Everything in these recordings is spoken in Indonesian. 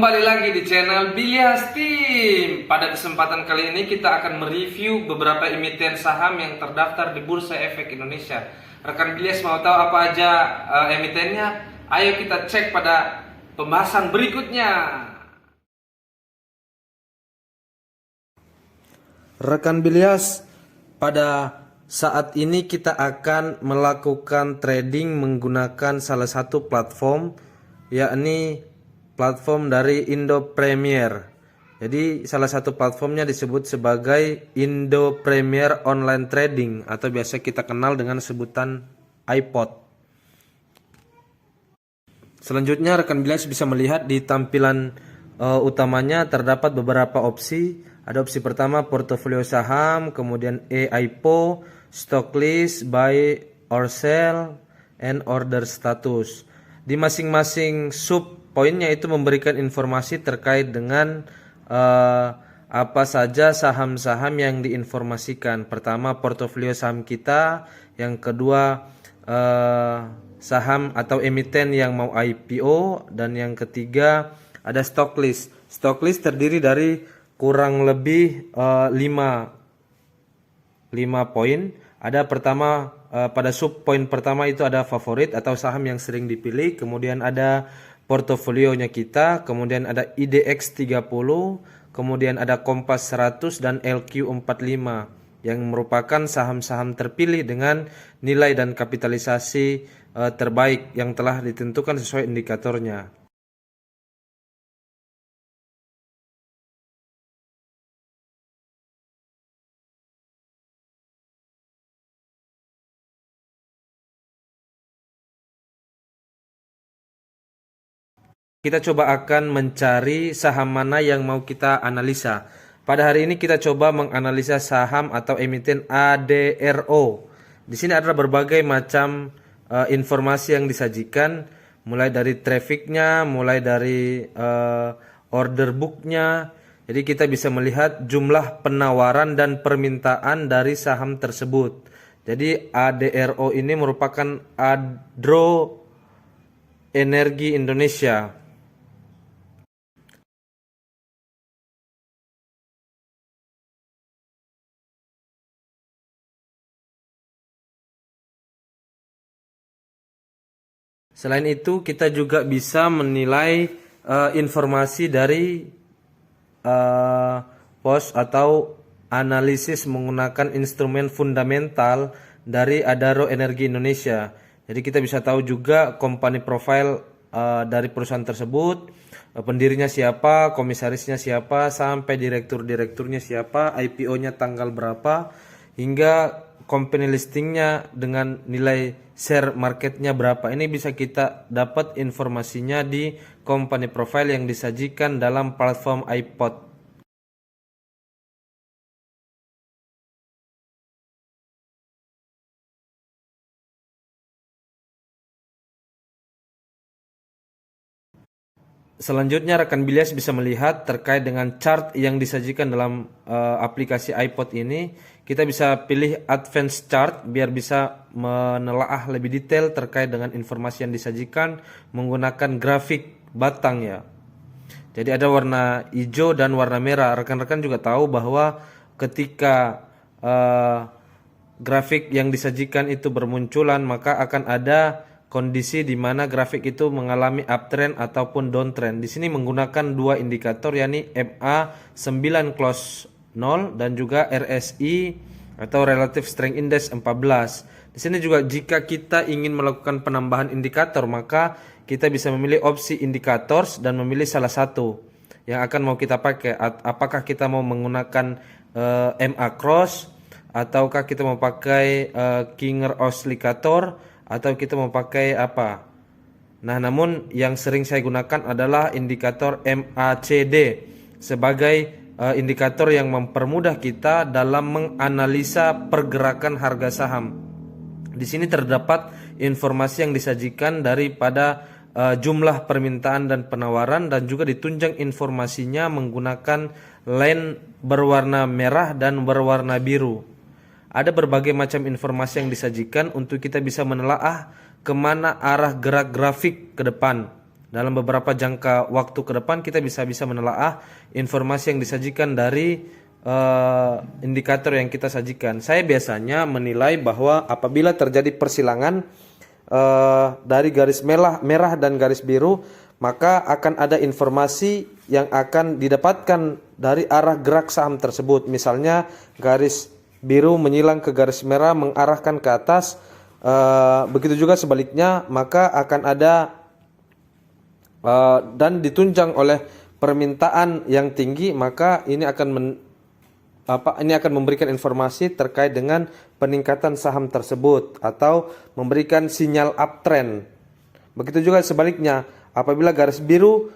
Kembali lagi di channel Bilyas Team. Pada kesempatan kali ini kita akan mereview beberapa emiten saham yang terdaftar di Bursa Efek Indonesia. Rekan Bilyas mau tahu apa aja emitennya? Ayo kita cek pada pembahasan berikutnya. Rekan Bilyas, pada saat ini kita akan melakukan trading menggunakan salah satu platform, yakni platform dari Indo Premier. Jadi salah satu platformnya disebut sebagai Indo Premier Online Trading atau biasa kita kenal dengan sebutan iPod. Selanjutnya rekan Bilyas bisa melihat di tampilan utamanya terdapat beberapa opsi. Ada opsi pertama portofolio saham, kemudian EIPO, stock list, buy or sell, and order status. Di masing-masing sub poinnya itu memberikan informasi terkait dengan apa saja saham-saham yang diinformasikan. Pertama portofolio saham kita, yang kedua saham atau emiten yang mau IPO, dan yang ketiga ada stock list. Stock list terdiri dari kurang lebih 5 poin. Ada pertama pada sub poin pertama itu ada favorit atau saham yang sering dipilih, kemudian ada portofolionya kita, kemudian ada IDX 30, kemudian ada Kompas 100 dan LQ45 yang merupakan saham-saham terpilih dengan nilai dan kapitalisasi terbaik yang telah ditentukan sesuai indikatornya. Kita coba akan mencari saham mana yang mau kita analisa. Pada hari ini kita coba menganalisa saham atau emiten ADRO. Di sini ada berbagai macam informasi yang disajikan, mulai dari trafficnya, mulai dari order booknya. Jadi kita bisa melihat jumlah penawaran dan permintaan dari saham tersebut. Jadi ADRO ini merupakan Adro Energi Indonesia. Selain itu kita juga bisa menilai informasi dari pos atau analisis menggunakan instrumen fundamental dari Adaro Energi Indonesia. Jadi kita bisa tahu juga company profile dari perusahaan tersebut, pendirinya siapa, komisarisnya siapa, sampai direktur-direkturnya siapa, IPO-nya tanggal berapa, hingga company listingnya dengan nilai share marketnya berapa. Ini bisa kita dapat informasinya di company profile yang disajikan dalam platform iPod. Selanjutnya rekan Bilyas bisa melihat terkait dengan chart yang disajikan dalam aplikasi iPod ini. Kita bisa pilih advance chart biar bisa menelaah lebih detail terkait dengan informasi yang disajikan menggunakan grafik batang ya. Jadi ada warna hijau dan warna merah. Rekan-rekan juga tahu bahwa ketika grafik yang disajikan itu bermunculan, maka akan ada kondisi di mana grafik itu mengalami uptrend ataupun downtrend. Di sini menggunakan dua indikator, yakni MA9 close 0 dan juga RSI atau Relative Strength Index 14. Di sini juga jika kita ingin melakukan penambahan indikator, maka kita bisa memilih opsi indicators dan memilih salah satu yang akan mau kita pakai. Apakah kita mau menggunakan MA cross, ataukah kita mau pakai Kinger Oscillator, atau kita mau pakai apa. Nah, namun yang sering saya gunakan adalah indikator MACD sebagai indikator yang mempermudah kita dalam menganalisa pergerakan harga saham. Di sini terdapat informasi yang disajikan daripada jumlah permintaan dan penawaran, dan juga ditunjang informasinya menggunakan line berwarna merah dan berwarna biru. Ada berbagai macam informasi yang disajikan untuk kita bisa menelaah kemana arah gerak grafik ke depan. dalam beberapa jangka waktu ke depan kita bisa menelaah informasi yang disajikan dari indikator yang kita sajikan. Saya biasanya menilai bahwa apabila terjadi persilangan dari garis merah dan garis biru, maka akan ada informasi yang akan didapatkan dari arah gerak saham tersebut. Misalnya garis biru menyilang ke garis merah mengarahkan ke atas, begitu juga sebaliknya, maka akan ada dan ditunjang oleh permintaan yang tinggi, maka ini akan memberikan informasi terkait dengan peningkatan saham tersebut atau memberikan sinyal uptrend. Begitu juga sebaliknya, apabila garis biru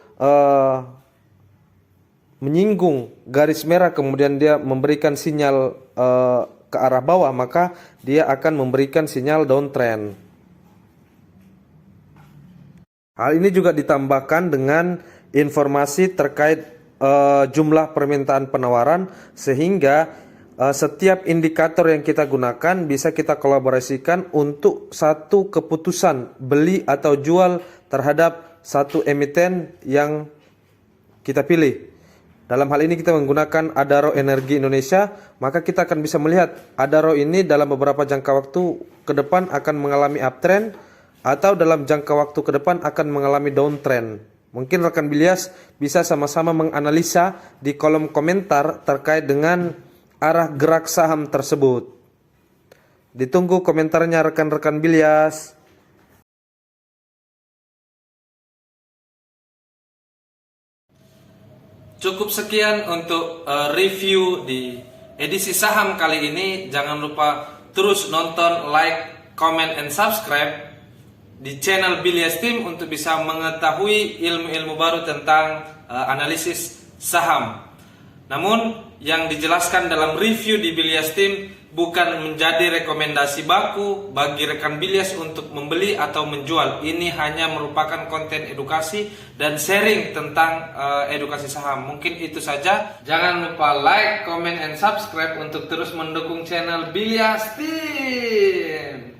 menyinggung garis merah kemudian dia memberikan sinyal ke arah bawah, maka dia akan memberikan sinyal downtrend. Hal ini juga ditambahkan dengan informasi terkait jumlah permintaan penawaran, sehingga setiap indikator yang kita gunakan bisa kita kolaborasikan untuk satu keputusan beli atau jual terhadap satu emiten yang kita pilih. Dalam hal ini kita menggunakan Adaro Energi Indonesia, maka kita akan bisa melihat Adaro ini dalam beberapa jangka waktu ke depan akan mengalami uptrend atau dalam jangka waktu ke depan akan mengalami downtrend. Mungkin rekan Bilyas bisa sama-sama menganalisa di kolom komentar terkait dengan arah gerak saham tersebut. Ditunggu komentarnya rekan-rekan Bilyas. Cukup sekian untuk review di edisi saham kali ini. Jangan lupa terus nonton, like, comment, and subscribe di channel Bilyas Team untuk bisa mengetahui ilmu-ilmu baru tentang analisis saham. Namun yang dijelaskan dalam review di Bilyas Team bukan menjadi rekomendasi baku bagi rekan Bilyas untuk membeli atau menjual. Ini hanya merupakan konten edukasi dan sharing tentang edukasi saham. Mungkin itu saja. Jangan lupa like, comment, and subscribe untuk terus mendukung channel Bilyas Team.